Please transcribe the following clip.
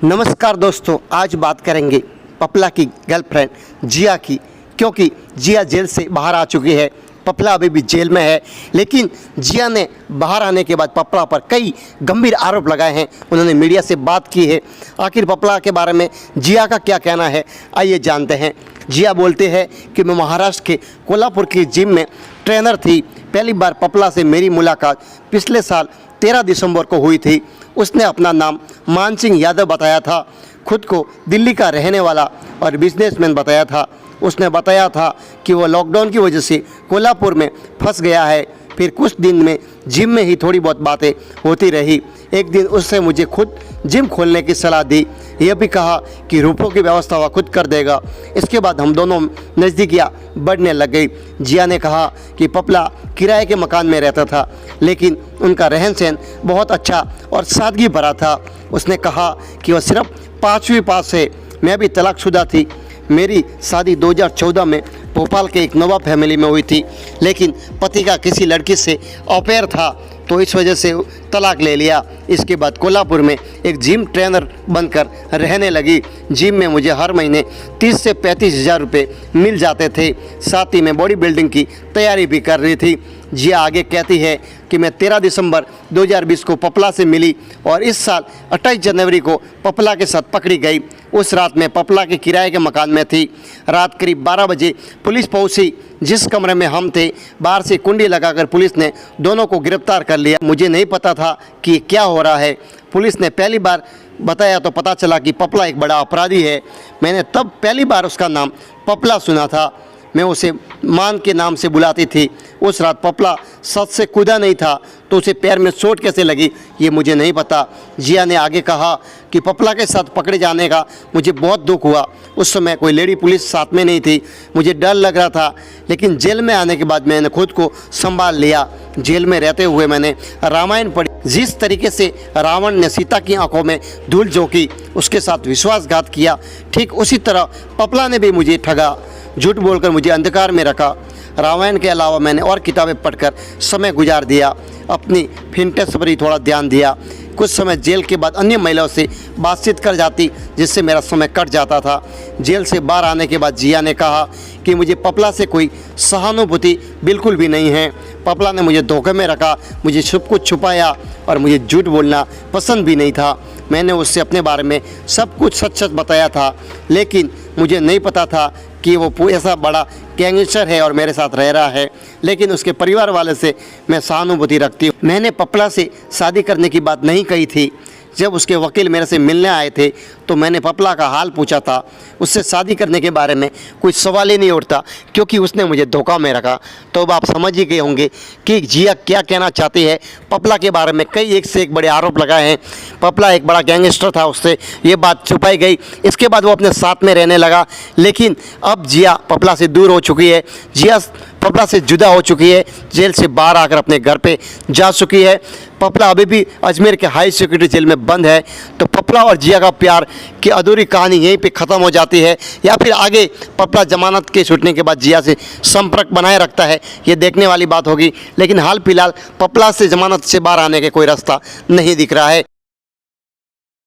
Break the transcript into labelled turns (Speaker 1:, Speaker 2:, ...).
Speaker 1: नमस्कार दोस्तों, आज बात करेंगे पपला की गर्लफ्रेंड जिया की, क्योंकि जिया जेल से बाहर आ चुकी है। पपला अभी भी जेल में है, लेकिन जिया ने बाहर आने के बाद पपला पर कई गंभीर आरोप लगाए हैं। उन्होंने मीडिया से बात की है। आखिर पपला के बारे में जिया का क्या कहना है, आइए जानते हैं। जिया बोलते हैं कि मैं महाराष्ट्र के कोल्हापुर की जिम में ट्रेनर थी। पहली बार पपला से मेरी मुलाकात पिछले साल 13 दिसंबर को हुई थी। उसने अपना नाम मान सिंह यादव बताया था, खुद को दिल्ली का रहने वाला और बिजनेसमैन बताया था। उसने बताया था कि वो लॉकडाउन की वजह से कोल्हापुर में फंस गया है। फिर कुछ दिन में जिम में ही थोड़ी बहुत बातें होती रही। एक दिन उससे मुझे खुद जिम खोलने की सलाह दी। यह भी कहा कि रूपों की व्यवस्था वह खुद कर देगा। इसके बाद हम दोनों नज़दीकियाँ बढ़ने लग गई। जिया ने कहा कि पपला किराए के मकान में रहता था, लेकिन उनका रहन सहन बहुत अच्छा और सादगी भरा था। उसने कहा कि वह सिर्फ 5वीं पास है। मैं भी तलाकशुदा थी। मेरी शादी 2014 में भोपाल के एक नवाब फैमिली में हुई थी, लेकिन पति का किसी लड़की से अफेयर था, तो इस वजह से तलाक ले लिया। इसके बाद कोल्हापुर में एक जिम ट्रेनर बनकर रहने लगी। जिम में मुझे हर महीने 30 से 35 हज़ार रुपये मिल जाते थे। साथ ही मैं बॉडी बिल्डिंग की तैयारी भी कर रही थी। जिया आगे कहती है कि मैं 13 दिसंबर 2020 को पपला से मिली और इस साल 28 जनवरी को पपला के साथ पकड़ी गई। उस रात में पपला के किराए के मकान में थी। रात करीब 12 बजे पुलिस पहुंची। जिस कमरे में हम थे, बाहर से कुंडी लगाकर पुलिस ने दोनों को गिरफ्तार कर लिया। मुझे नहीं पता था कि क्या हो रहा है। पुलिस ने पहली बार बताया तो पता चला कि पपला एक बड़ा अपराधी है। मैंने तब पहली बार उसका नाम पपला सुना था। मैं उसे मान के नाम से बुलाती थी। उस रात पपला छत से कूदा नहीं था, तो उसे पैर में चोट कैसे लगी ये मुझे नहीं पता। जिया ने आगे कहा कि पपला के साथ पकड़े जाने का मुझे बहुत दुख हुआ। उस समय कोई लेडी पुलिस साथ में नहीं थी। मुझे डर लग रहा था, लेकिन जेल में आने के बाद मैंने खुद को संभाल लिया। जेल में रहते हुए मैंने रामायण पढ़ी। जिस तरीके से रावण ने सीता की आंखों में धूल झोंकी, उसके साथ विश्वासघात किया, ठीक उसी तरह पपला ने भी मुझे ठगा, झूठ बोलकर मुझे अंधकार में रखा। रामायण के अलावा मैंने और किताबें पढ़कर समय गुजार दिया। अपनी फिटनेस पर ही थोड़ा ध्यान दिया। कुछ समय जेल के बाद अन्य महिलाओं से बातचीत कर जाती, जिससे मेरा समय कट जाता था। जेल से बाहर आने के बाद जिया ने कहा कि मुझे पपला से कोई सहानुभूति बिल्कुल भी नहीं है। पपला ने मुझे धोखे में रखा, मुझे सब कुछ छुपाया और मुझे झूठ बोलना पसंद भी नहीं था। मैंने उससे अपने बारे में सब कुछ सच सच बताया था, लेकिन मुझे नहीं पता था कि वो ऐसा बड़ा गैंगस्टर है और मेरे साथ रह रहा है। लेकिन उसके परिवार वाले से मैं सहानुभूति रखती हूँ। मैंने पपला से शादी करने की बात नहीं कही थी। जब उसके वकील मेरे से मिलने आए थे, तो मैंने पपला का हाल पूछा था। उससे शादी करने के बारे में कोई सवाल ही नहीं उठता, क्योंकि उसने मुझे धोखा में रखा। तो अब आप समझ ही गए होंगे कि जिया क्या कहना चाहती है। पपला के बारे में कई एक से एक बड़े आरोप लगाए हैं। पपला एक बड़ा गैंगस्टर था, उससे ये बात छुपाई गई। इसके बाद वो अपने साथ में रहने लगा, लेकिन अब जिया पपला से दूर हो चुकी है। जिया पपला से जुदा हो चुकी है। जेल से बाहर आकर अपने घर पे जा चुकी है। पपला अभी भी अजमेर के हाई सिक्योरिटी जेल में बंद है। तो पपला और जिया का प्यार की अधूरी कहानी यहीं पे ख़त्म हो जाती है, या फिर आगे पपला जमानत के छूटने के बाद जिया से संपर्क बनाए रखता है, ये देखने वाली बात होगी। लेकिन हाल फिलहाल पपला से जमानत से बाहर आने के कोई रास्ता नहीं दिख रहा है।